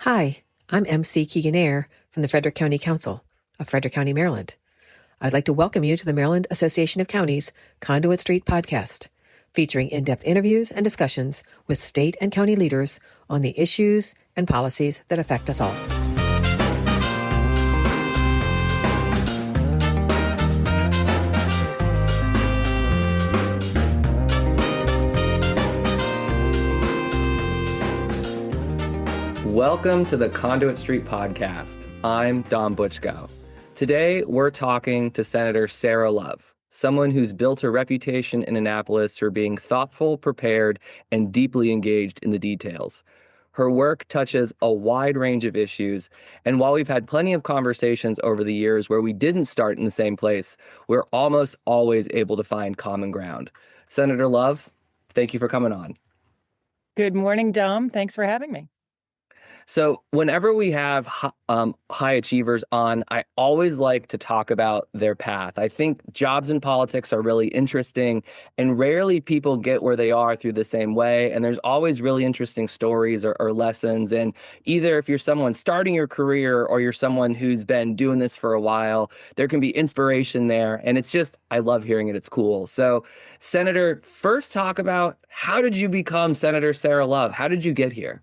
Hi, I'm MC Keegan Eyre from the Frederick County Council of Frederick County, Maryland. I'd like to welcome you to the Maryland Association of Counties Conduit Street Podcast, featuring in-depth interviews and discussions with state and county leaders on the issues and policies that affect us all. Welcome to the Conduit Street Podcast. I'm Dom Butchko. Today, we're talking to Senator Sara Love, someone who's built a reputation in Annapolis for being thoughtful, prepared, and deeply engaged in the details. Her work touches a wide range of issues, and while we've had plenty of conversations over the years where we didn't start in the same place, we're almost always able to find common ground. Senator Love, thank you for coming on. Good morning, Dom. Thanks for having me. So whenever we have high achievers on, I always like to talk about their path. I think jobs and politics are really interesting, and rarely people get where they are through the same way. And there's always really interesting stories or lessons. And either if you're someone starting your career or you're someone who's been doing this for a while, there can be inspiration there. And it's just, I love hearing it. It's cool. So Senator, first talk about, how did you become Senator Sara Love? How did you get here?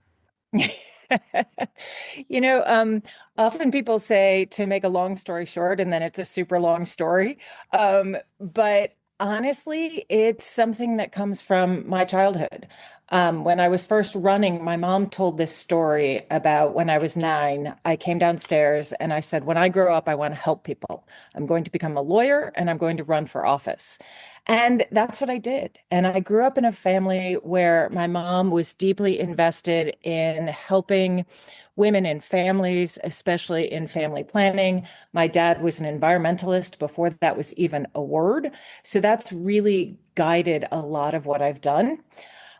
Often people say to make a long story short, and then it's a super long story. But honestly, it's something that comes from my childhood. When I was first running, my mom told this story about when I was 9. I came downstairs and I said, when I grow up, I want to help people. I'm going to become a lawyer and I'm going to run for office. And that's what I did. And I grew up in a family where my mom was deeply invested in helping women and families, especially in family planning. My dad was an environmentalist before that was even a word. So that's really guided a lot of what I've done.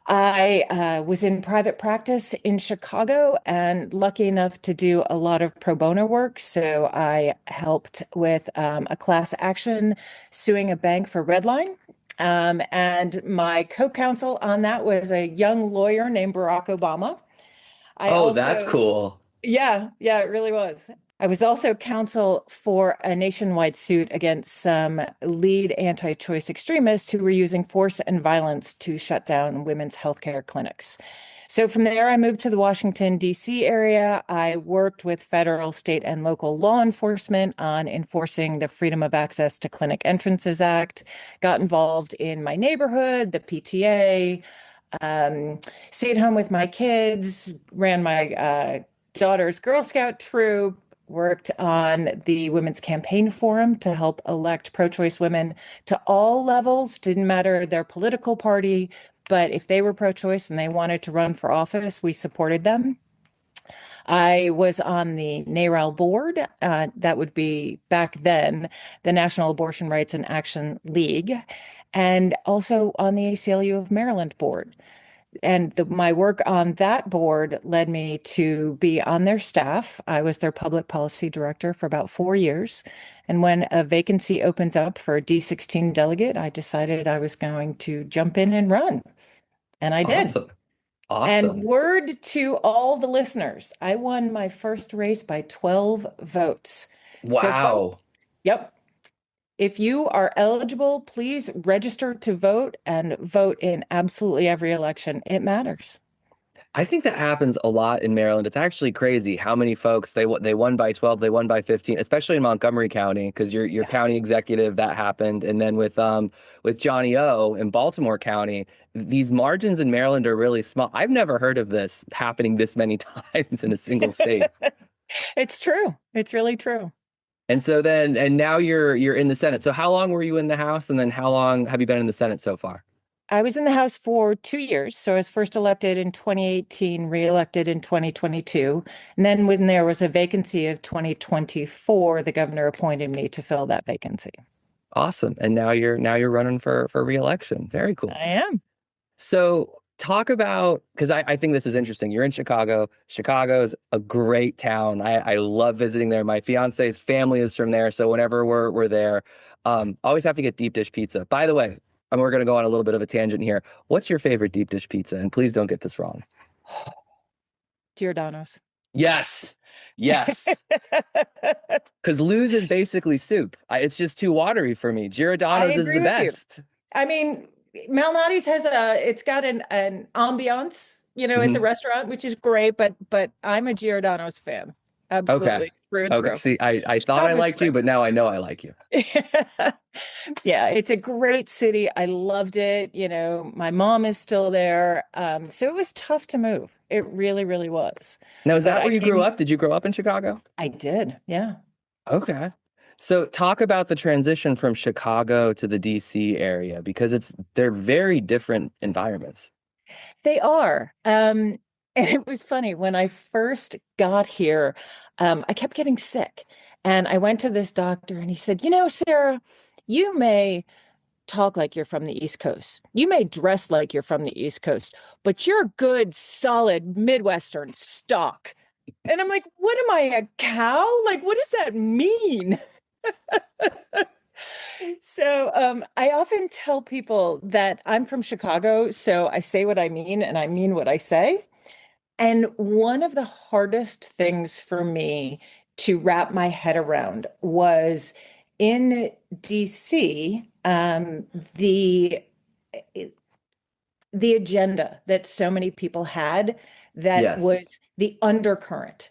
I was in private practice in Chicago and lucky enough to do a lot of pro bono work. So I helped with a class action suing a bank for redline. And my co-counsel on that was a young lawyer named Barack Obama. That's cool. Yeah, it really was. I was also counsel for a nationwide suit against some lead anti-choice extremists who were using force and violence to shut down women's healthcare clinics. So from there, I moved to the Washington, D.C. area. I worked with federal, state, and local law enforcement on enforcing the Freedom of Access to Clinic Entrances Act, got involved in my neighborhood, the PTA, stayed home with my kids, ran my daughter's Girl Scout troop, worked on the Women's Campaign Forum to help elect pro-choice women to all levels. Didn't matter their political party, but if they were pro-choice and they wanted to run for office, we supported them. I was on the NARAL board, that would be back then the National Abortion Rights and Action League, and also on the ACLU of Maryland board. And my work on that board led me to be on their staff. I was their public policy director for about 4 years. And when a vacancy opens up for a D16 delegate, I decided I was going to jump in and run. And I did. Awesome. And word to all the listeners, I won my first race by 12 votes. Wow. Yep. If you are eligible, please register to vote and vote in absolutely every election. It matters. I think that happens a lot in Maryland. It's actually crazy how many folks they won by 12, they won by 15, especially in Montgomery County, because your county executive, that happened. And then with Johnny O in Baltimore County, these margins in Maryland are really small. I've never heard of this happening this many times in a single state. It's true. It's really true. And so and now you're in the Senate. So how long were you in the House? And then how long have you been in the Senate so far? I was in the House for 2 years. So I was first elected in 2018, reelected in 2022. And then when there was a vacancy of 2024, the governor appointed me to fill that vacancy. Awesome. And now you're running for reelection. Very cool. I am. So talk about, because I think this is interesting. You're in Chicago. Chicago's a great town. I love visiting there. My fiance's family is from there. So whenever we're there, always have to get deep dish pizza. By the way, we're going to go on a little bit of a tangent here. What's your favorite deep dish pizza? And please don't get this wrong. Giordano's. Yes. Yes. Because Lou's is basically soup. It's just too watery for me. I Giordano's is agree the with you. best. I mean, Malnati's it's got an ambiance, at the Mhm. restaurant, which is great, but I'm a Giordano's fan. Okay. Absolutely. Through and Okay. through. See, I thought I Chicago's liked you, great. but now I know I like you. Yeah, it's a great city. I loved it. My mom is still there. So it was tough to move. It really, really was. Now, is But that where you grew up? Did you grow up in Chicago? I did. Yeah. Okay. So talk about the transition from Chicago to the DC area because they're very different environments. They are. And it was funny when I first got here, I kept getting sick. And I went to this doctor and he said, Sarah, you may talk like you're from the East Coast. You may dress like you're from the East Coast, but you're good, solid Midwestern stock. And I'm like, what am I, a cow? Like, what does that mean? So I often tell people that I'm from Chicago, so I say what I mean and I mean what I say. And one of the hardest things for me to wrap my head around was in DC, the agenda that so many people had that Yes. was the undercurrent.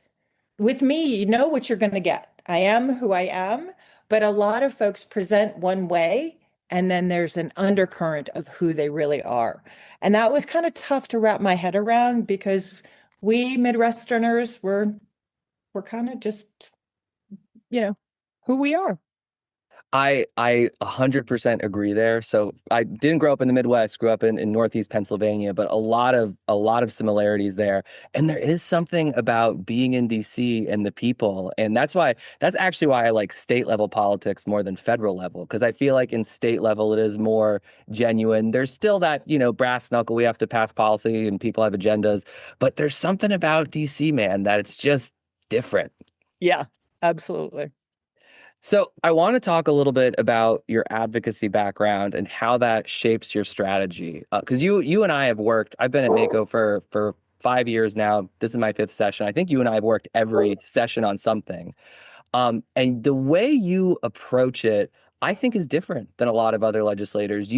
With me, you know what you're going to get. I am who I am, but a lot of folks present one way, and then there's an undercurrent of who they really are. And that was kind of tough to wrap my head around because we Midwesterners were kind of just, who we are. I 100% agree there. So I didn't grow up in the Midwest, grew up in Northeast Pennsylvania, but a lot of similarities there. And there is something about being in DC and the people. And that's actually why I like state level politics more than federal level, because I feel like in state level it is more genuine. There's still that, brass knuckle, we have to pass policy and people have agendas, but there's something about DC, man, that it's just different. Yeah, absolutely. So I want to talk a little bit about your advocacy background and how that shapes your strategy. Because you and I have worked. I've been at NACO for 5 years now. This is my fifth session. I think you and I have worked every session on something. And the way you approach it, I think is different than a lot of other legislators.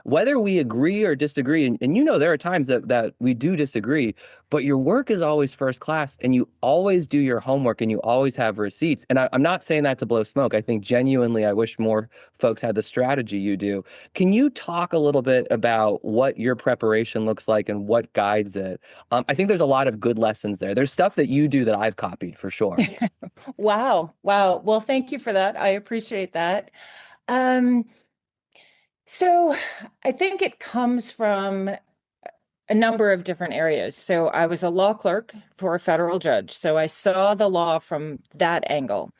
Whether we agree or disagree, and there are times that we do disagree, but your work is always first class and you always do your homework and you always have receipts. And I'm not saying that to blow smoke. I think genuinely, I wish more folks had the strategy you do. Can you talk a little bit about what your preparation looks like and what guides it? I think there's a lot of good lessons there. There's stuff that you do that I've copied for sure. Wow. Wow. Well, thank you for that. I appreciate that. Um, so I think it comes from a number of different areas. So I was a law clerk for a federal judge. So I saw the law from that angle.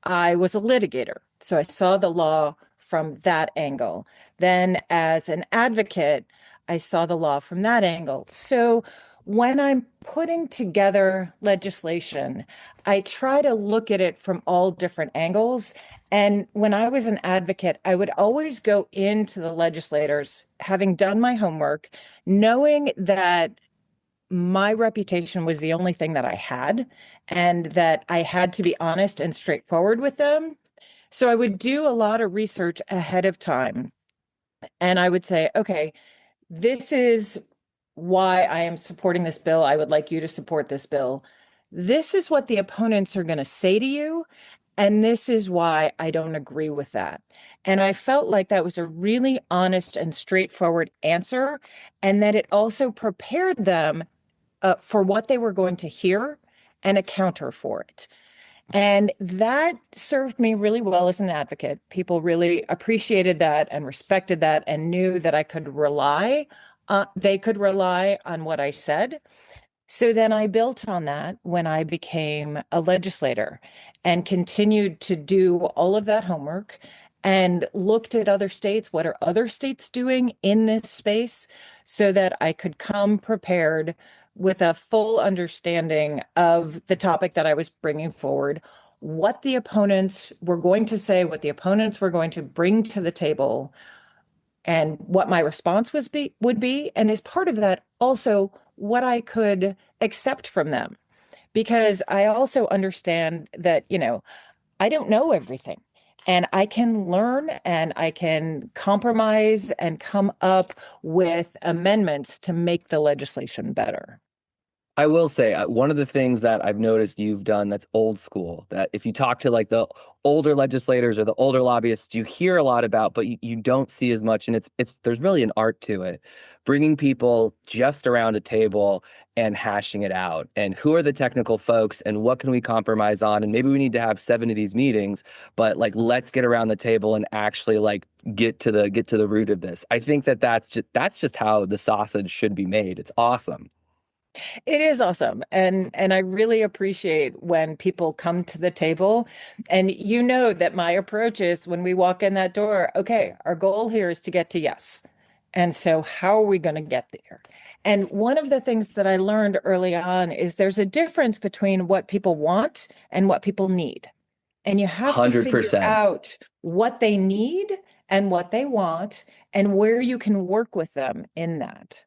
I was a litigator. So I saw the law from that angle. Then as an advocate, I saw the law from that angle. So when I'm putting together legislation, I try to look at it from all different angles. And when I was an advocate, I would always go into the legislators, having done my homework, knowing that my reputation was the only thing that I had, and that I had to be honest and straightforward with them. So I would do a lot of research ahead of time. And I would say, okay, this is why I am supporting this bill. I would like you to support this bill. This is what the opponents are going to say to you. And this is why I don't agree with that. And I felt like that was a really honest and straightforward answer, and that it also prepared them for what they were going to hear and a counter for it. And that served me really well as an advocate. People really appreciated that and respected that and knew that they could rely on what I said. So then I built on that when I became a legislator and continued to do all of that homework and looked at other states. What are other states doing in this space so that I could come prepared with a full understanding of the topic that I was bringing forward, what the opponents were going to say, what the opponents were going to bring to the table, and what my response would be. And as part of that, also what I could accept from them. because I also understand that, I don't know everything. And I can learn and I can compromise and come up with amendments to make the legislation better. I will say one of the things that I've noticed you've done that's old school, that if you talk to like the older legislators or the older lobbyists, you hear a lot about, but you don't see as much. And it's there's really an art to it, bringing people just around a table and hashing it out. And who are the technical folks and what can we compromise on? And maybe we need to have 7 of these meetings, but like let's get around the table and actually like get to the root of this. I think that's just how the sausage should be made. It's awesome. It is awesome. And I really appreciate when people come to the table and that my approach is when we walk in that door, okay, our goal here is to get to yes. And so how are we going to get there? And one of the things that I learned early on is there's a difference between what people want and what people need. And you have to figure 100%. out what they need and what they want and where you can work with them in that.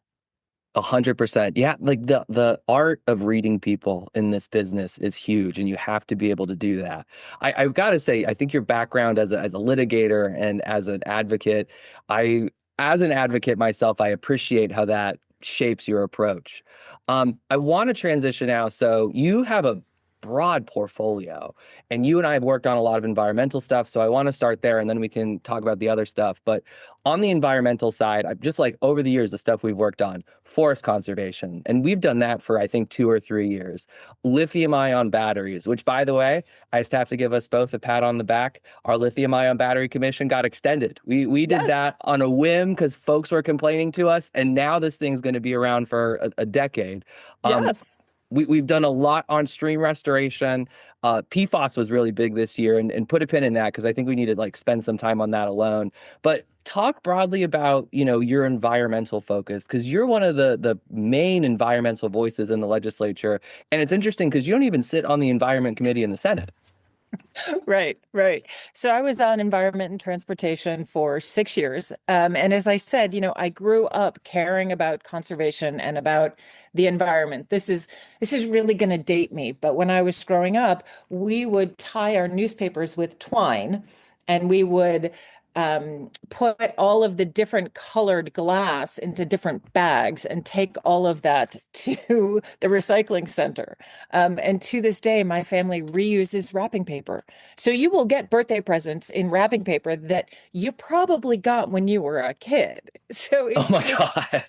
100%. Yeah, like the art of reading people in this business is huge, and you have to be able to do that. I've got to say, I think your background as a litigator and as an advocate, as an advocate myself, I appreciate how that shapes your approach. I want to transition now. So you have a broad portfolio, and you and I have worked on a lot of environmental stuff. So I want to start there, and then we can talk about the other stuff. But on the environmental side, I've just like over the years, the stuff we've worked on, forest conservation, and we've done that for I think 2 or 3 years. Lithium-ion batteries, which by the way, I just have to give us both a pat on the back. Our lithium-ion battery commission got extended. We did that on a whim because folks were complaining to us, and now this thing's going to be around for a decade. Yes. We've done a lot on stream restoration. PFAS was really big this year, and put a pin in that because I think we need to like spend some time on that alone. But talk broadly about, your environmental focus, because you're one of the main environmental voices in the legislature. And it's interesting because you don't even sit on the Environment Committee in the Senate. Right, right. So I was on environment and transportation for 6 years. And as I said, I grew up caring about conservation and about the environment. This is really going to date me. But when I was growing up, we would tie our newspapers with twine and we would put all of the different colored glass into different bags and take all of that to the recycling center. And to this day, my family reuses wrapping paper. So you will get birthday presents in wrapping paper that you probably got when you were a kid. So Oh my God.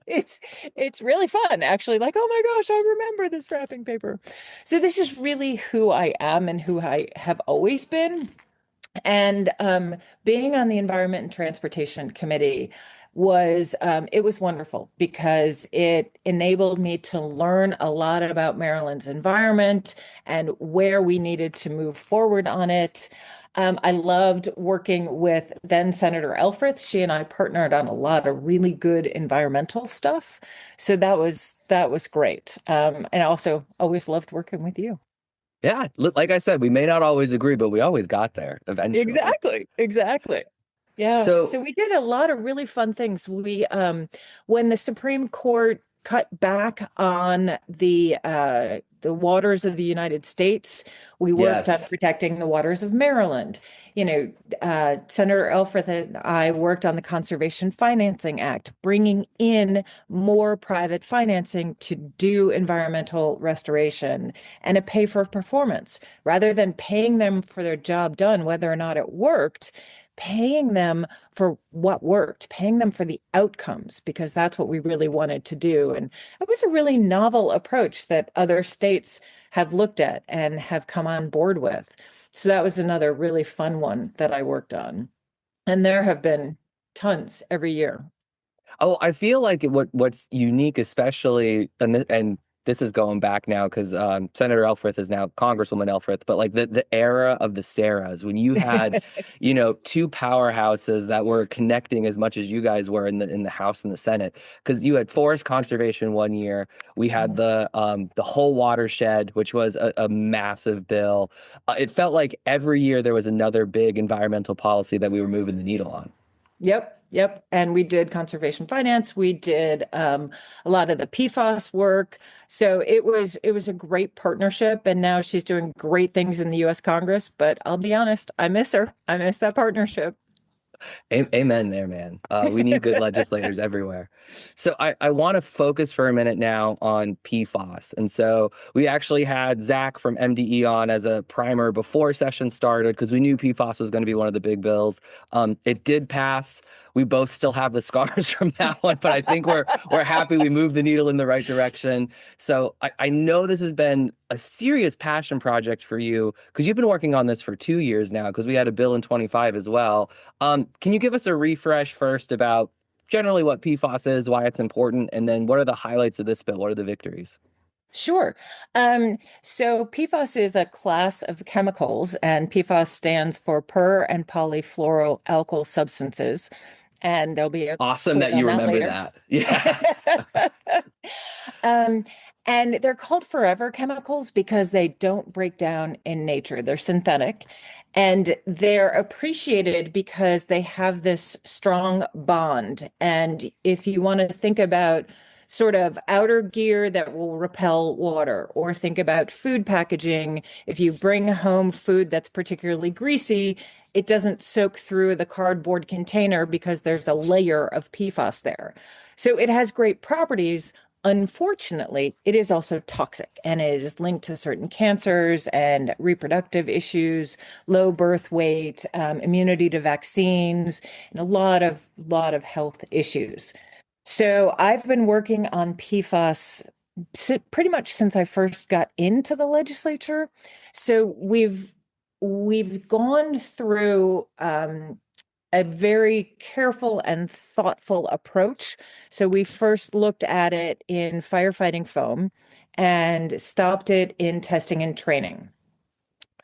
it's really fun, actually. Like, oh my gosh, I remember this wrapping paper. So this is really who I am and who I have always been. And being on the Environment and Transportation Committee it was wonderful because it enabled me to learn a lot about Maryland's environment and where we needed to move forward on it. I loved working with then Senator Elfreth. She and I partnered on a lot of really good environmental stuff. So that was great. And I also always loved working with you. Yeah, like I said, we may not always agree, but we always got there eventually. Exactly. Yeah. So So we did a lot of really fun things. When the Supreme Court cut back on the waters of the United States, we worked on yes. protecting the waters of Maryland. Senator Elfreth and I worked on the Conservation Financing Act, bringing in more private financing to do environmental restoration and a pay for performance rather than paying them for their job done, whether or not it worked. Paying them for what worked, paying them for the outcomes, because that's what we really wanted to do. And it was a really novel approach that other states have looked at and have come on board with. So that was another really fun one that I worked on. And there have been tons every year. Oh, I feel like what's unique, especially, and this is going back now because Senator Elfreth is now Congresswoman Elfreth, but like the era of the Sarahs, when you had, two powerhouses that were connecting as much as you guys were in the House and the Senate, because you had forest conservation one year, we had the whole watershed, which was a massive bill. It felt like every year there was another big environmental policy that we were moving the needle on. Yep. And we did conservation finance. We did a lot of the PFAS work. So it was a great partnership. And now she's doing great things in the U.S. Congress. But I'll be honest, I miss her. I miss that partnership. Amen there, man. We need good legislators everywhere. So I want to focus for a minute now on PFAS. And so we actually had Zach from MDE on as a primer before session started because we knew PFAS was going to be one of the big bills. It did pass. We both still have the scars from that one, but I think we're happy we moved the needle in the right direction. So I know this has been a serious passion project for you because you've been working on this for 2 years now because we had a bill in 25 as well. Can you give us a refresh first about generally what PFAS is, why it's important, and then what are the highlights of this bill? What are the victories? Sure. So PFAS is a class of chemicals, and PFAS stands for per and polyfluoroalkyl substances. And there'll be a Awesome quiz that you on remember later. that. Yeah. And they're called forever chemicals because they don't break down in nature. They're synthetic. And they're appreciated because they have this strong bond. And if you want to think about sort of outer gear that will repel water, or think about food packaging, if you bring home food that's particularly greasy, it doesn't soak through the cardboard container because there's a layer of PFAS there. So it has great properties. Unfortunately, it is also toxic, and it is linked to certain cancers and reproductive issues, low birth weight, immunity to vaccines, and a lot of health issues. So I've been working on PFAS pretty much since I first got into the legislature. So we've gone through a very careful and thoughtful approach. So we first looked at it in firefighting foam and stopped it in testing and training.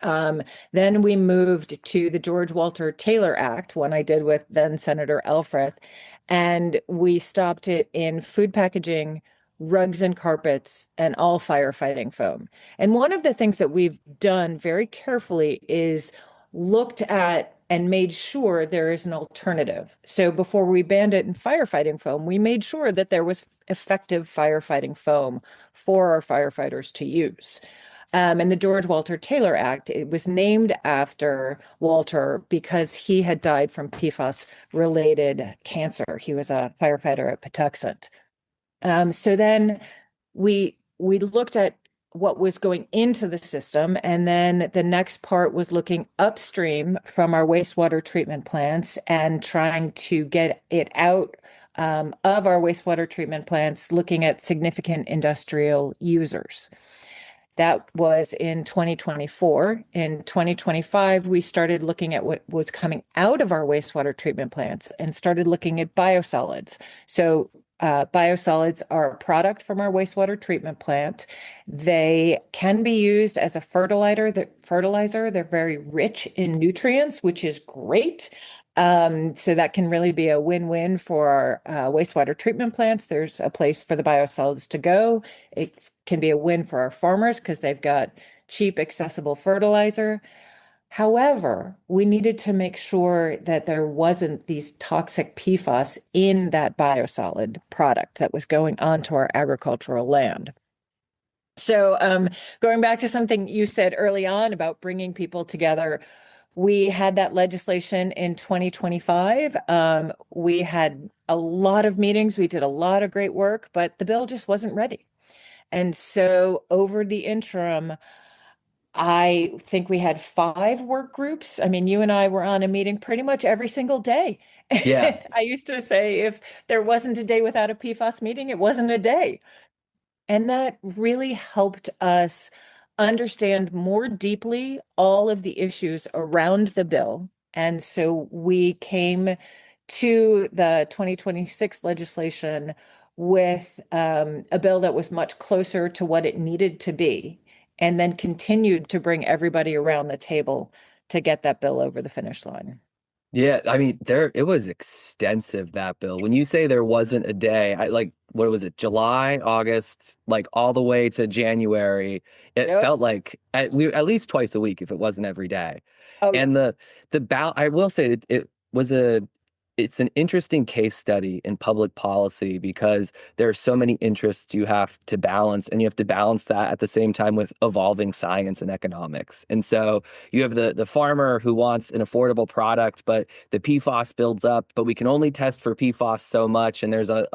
Then we moved to the George Walter Taylor Act, one I did with then Senator Elfreth, and we stopped it in food packaging, rugs and carpets, and all firefighting foam. And one of the things that we've done very carefully is looked at and made sure there is an alternative. So before we banned it in firefighting foam, we made sure that there was effective firefighting foam for our firefighters to use. And the George Walter Taylor Act, it was named after Walter because he had died from PFAS-related cancer. He was a firefighter at Patuxent. So then we looked at what was going into the system, and then the next part was looking upstream from our wastewater treatment plants and trying to get it out of our wastewater treatment plants, looking at significant industrial users. That was in 2024. In 2025, we started looking at what was coming out of our wastewater treatment plants and started looking at biosolids. So biosolids are a product from our wastewater treatment plant. They can be used as a fertilizer. They're very rich in nutrients, which is great. So that can really be a win-win for our wastewater treatment plants. There's a place for the biosolids to go. It can be a win for our farmers because they've got cheap, accessible fertilizer. However, we needed to make sure that there wasn't these toxic PFAS in that biosolid product that was going onto our agricultural land. So going back to something you said early on about bringing people together, we had that legislation in 2025. We had a lot of meetings. We did a lot of great work, but the bill just wasn't ready. And so over the interim, I think we had 5 work groups. I mean, you and I were on a meeting pretty much every single day. Yeah. I used to say if there wasn't a day without a PFAS meeting, it wasn't a day. And that really helped us understand more deeply all of the issues around the bill. And so we came to the 2026 legislation with a bill that was much closer to what it needed to be, and then continued to bring everybody around the table to get that bill over the finish line. Yeah, I mean, it was extensive, that bill. When you say there wasn't a day, what was it, July, August, like all the way to January, it Yep. felt like at least twice a week if it wasn't every day. Oh, And the I will say it was it's an interesting case study in public policy because there are so many interests you have to balance, and you have to balance that at the same time with evolving science and economics. And so you have the farmer who wants an affordable product, but the PFAS builds up, but we can only test for PFAS so much, and there's a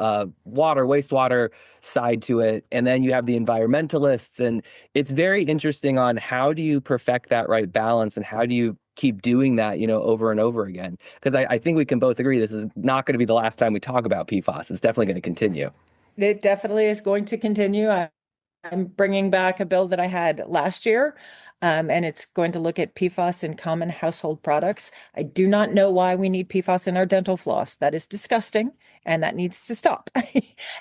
wastewater side to it. And then you have the environmentalists, and it's very interesting on how do you perfect that right balance, and how do you keep doing that, over and over again. Because I think we can both agree this is not going to be the last time we talk about PFAS. It's definitely going to continue. It definitely is going to continue. I'm bringing back a bill that I had last year, and it's going to look at PFAS in common household products. I do not know why we need PFAS in our dental floss. That is disgusting, and that needs to stop.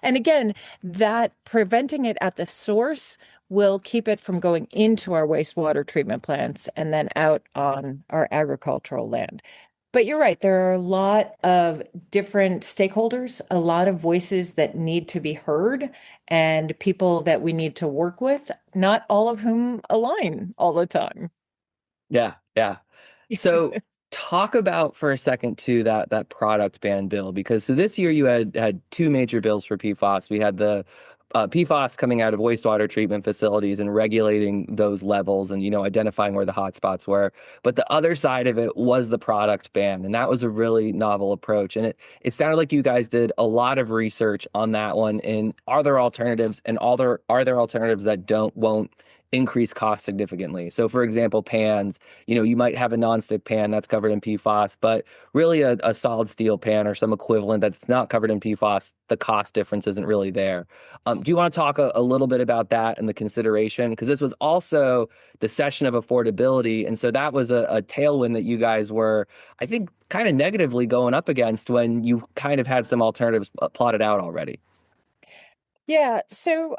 And again, that preventing it at the source will keep it from going into our wastewater treatment plants and then out on our agricultural land. But you're right, there are a lot of different stakeholders, a lot of voices that need to be heard, and people that we need to work with, not all of whom align all the time. Yeah, yeah. So talk about for a second too that product ban bill, because so this year you had two major bills for PFAS. We had the PFAS coming out of wastewater treatment facilities and regulating those levels and, identifying where the hot spots were. But the other side of it was the product ban. And that was a really novel approach. And it sounded like you guys did a lot of research on that one. And are there alternatives, and are there alternatives that won't increase cost significantly? So for example, pans, you might have a nonstick pan that's covered in PFAS, but really a solid steel pan or some equivalent that's not covered in PFAS, the cost difference isn't really there. Do you want to talk a little bit about that and the consideration? Because this was also the session of affordability. And so that was a tailwind that you guys were, I think, kind of negatively going up against when you kind of had some alternatives plotted out already. Yeah, so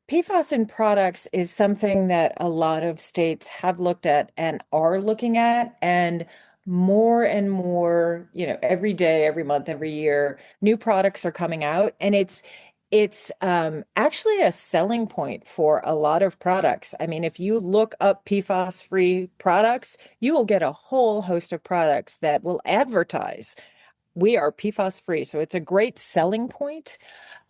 PFAS in products is something that a lot of states have looked at and are looking at, and more, every day, every month, every year, new products are coming out, and it's actually a selling point for a lot of products. I mean, if you look up PFAS-free products, you will get a whole host of products that will advertise we are PFAS-free. So it's a great selling point.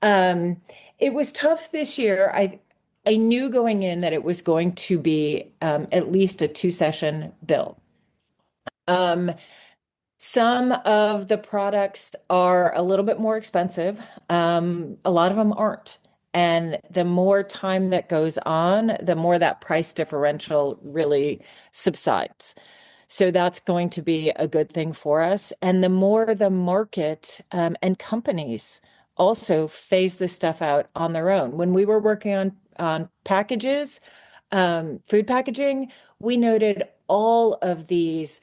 It was tough this year. I knew going in that it was going to be at least a two-session bill. Some of the products are a little bit more expensive. A lot of them aren't. And the more time that goes on, the more that price differential really subsides. So that's going to be a good thing for us. And the more the market and companies also phase this stuff out on their own. When we were working on packages, food packaging, we noted all of these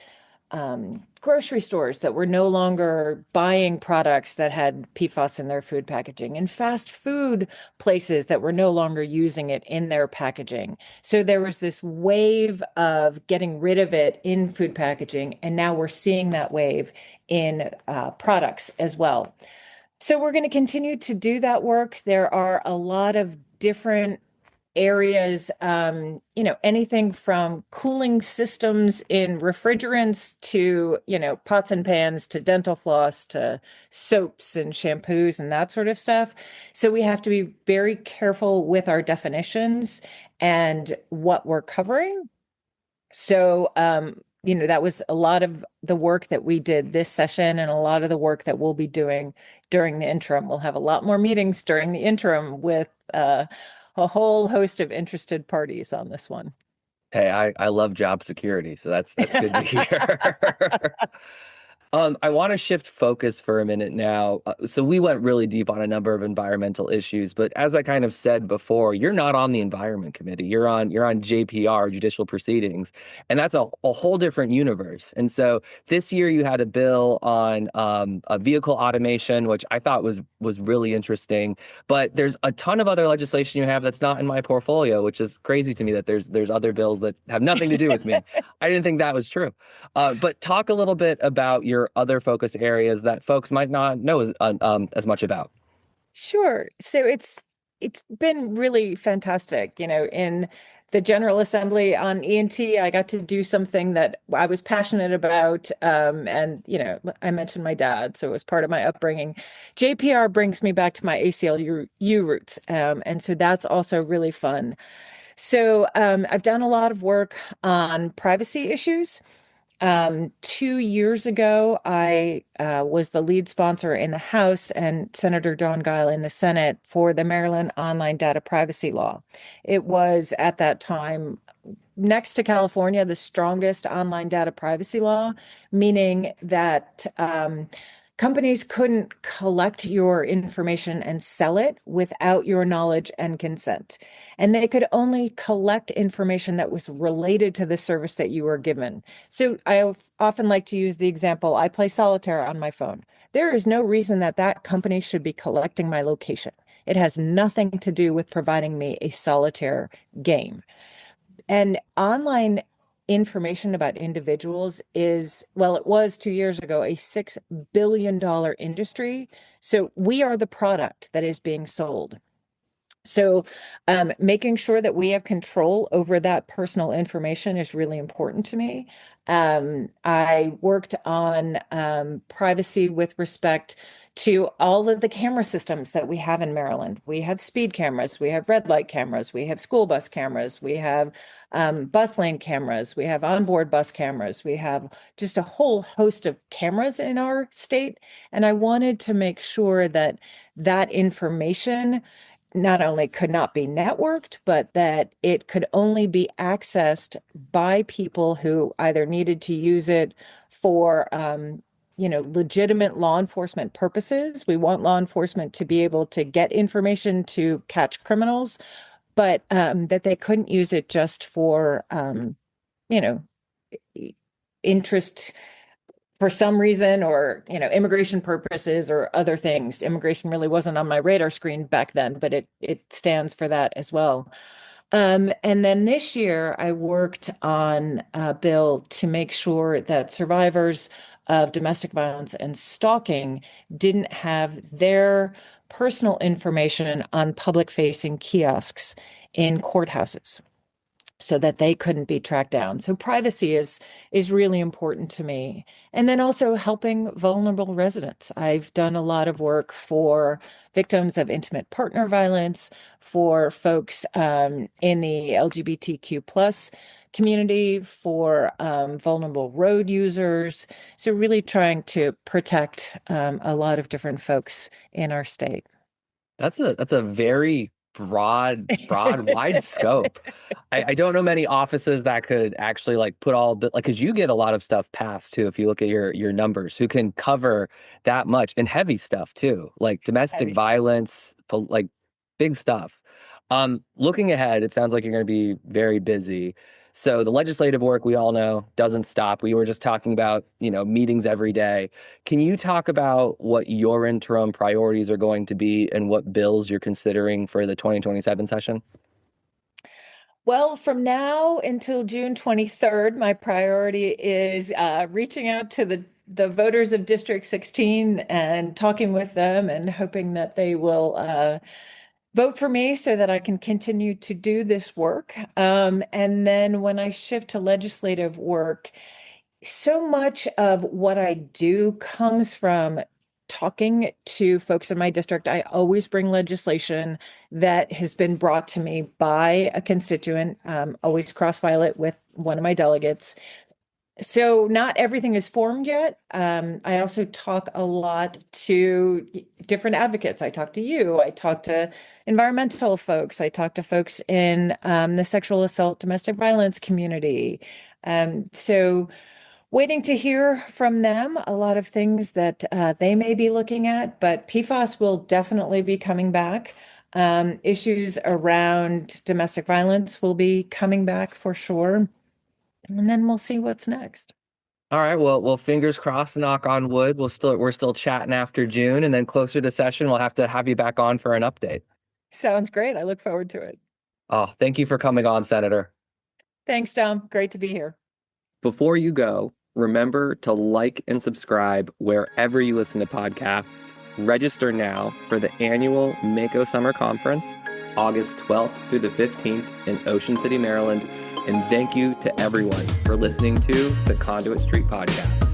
grocery stores that were no longer buying products that had PFAS in their food packaging, and fast food places that were no longer using it in their packaging. So there was this wave of getting rid of it in food packaging, and now we're seeing that wave in products as well. So we're going to continue to do that work. There are a lot of different areas, anything from cooling systems in refrigerants to, pots and pans to dental floss to soaps and shampoos and that sort of stuff. So we have to be very careful with our definitions and what we're covering. So, that was a lot of the work that we did this session and a lot of the work that we'll be doing during the interim. We'll have a lot more meetings during the interim with a whole host of interested parties on this one. Hey, I love job security, so that's good to hear. I want to shift focus for a minute now. So we went really deep on a number of environmental issues, but as I kind of said before, you're not on the Environment Committee. You're on JPR, Judicial Proceedings, and that's a whole different universe. And so this year you had a bill on a vehicle automation, which I thought was really interesting. But there's a ton of other legislation you have that's not in my portfolio, which is crazy to me that there's other bills that have nothing to do with me. I didn't think that was true. But talk a little bit about your other focus areas that folks might not know as much about. Sure. So it's it's been really fantastic. In the General Assembly on E&T, I got to do something that I was passionate about. And, I mentioned my dad, so it was part of my upbringing. JPR brings me back to my ACLU roots. And so that's also really fun. So I've done a lot of work on privacy issues. 2 years ago, I was the lead sponsor in the House and Senator Don Guile in the Senate for the Maryland online data privacy law. It was at that time, next to California, the strongest online data privacy law, meaning that companies couldn't collect your information and sell it without your knowledge and consent. And they could only collect information that was related to the service that you were given. So I often like to use the example, I play solitaire on my phone. There is no reason that that company should be collecting my location. It has nothing to do with providing me a solitaire game. And online information about individuals is, well, it was 2 years ago, a $6 billion industry. So we are the product that is being sold. So making sure that we have control over that personal information is really important to me. I worked on privacy with respect to all of the camera systems that we have in Maryland. We have speed cameras, we have red light cameras, we have school bus cameras, we have bus lane cameras, we have onboard bus cameras, we have just a whole host of cameras in our state. And I wanted to make sure that that information not only could not be networked, but that it could only be accessed by people who either needed to use it for, legitimate law enforcement purposes. We want law enforcement to be able to get information to catch criminals, but that they couldn't use it just for, interest for some reason, or immigration purposes or other things. Immigration really wasn't on my radar screen back then, but it stands for that as well. And then this year I worked on a bill to make sure that survivors of domestic violence and stalking didn't have their personal information on public facing kiosks in courthouses, so that they couldn't be tracked down. So privacy is really important to me. And then also helping vulnerable residents. I've done a lot of work for victims of intimate partner violence, for folks in the LGBTQ plus community, for vulnerable road users. So really trying to protect a lot of different folks in our state. That's a very broad, wide scope. I don't know many offices that could actually like put all the, like, because you get a lot of stuff passed too. If you look at your numbers, who can cover that much, and heavy stuff too, like domestic violence, like big stuff. Looking ahead, it sounds like you're going to be very busy. So the legislative work, we all know, doesn't stop. We were just talking about, meetings every day. Can you talk about what your interim priorities are going to be and what bills you're considering for the 2027 session? Well, from now until June 23rd, my priority is reaching out to the voters of District 16 and talking with them and hoping that they will vote for me so that I can continue to do this work. And then when I shift to legislative work, so much of what I do comes from talking to folks in my district. I always bring legislation that has been brought to me by a constituent, always cross-file it with one of my delegates. So not everything is formed yet. I also talk a lot to different advocates. I talk to you. I talk to environmental folks. I talk to folks in the sexual assault, domestic violence community. So waiting to hear from them, a lot of things that they may be looking at, but PFAS will definitely be coming back. Issues around domestic violence will be coming back for sure. And then we'll see what's next. All right. Well, fingers crossed, knock on wood. We're still chatting after June, and then closer to session, we'll have to have you back on for an update. Sounds great. I look forward to it. Oh, thank you for coming on, Senator. Thanks, Dom. Great to be here. Before you go, remember to like and subscribe wherever you listen to podcasts. Register now for the annual Mako Summer Conference, August 12th through the 15th in Ocean City, Maryland. And thank you to everyone for listening to the Conduit Street Podcast.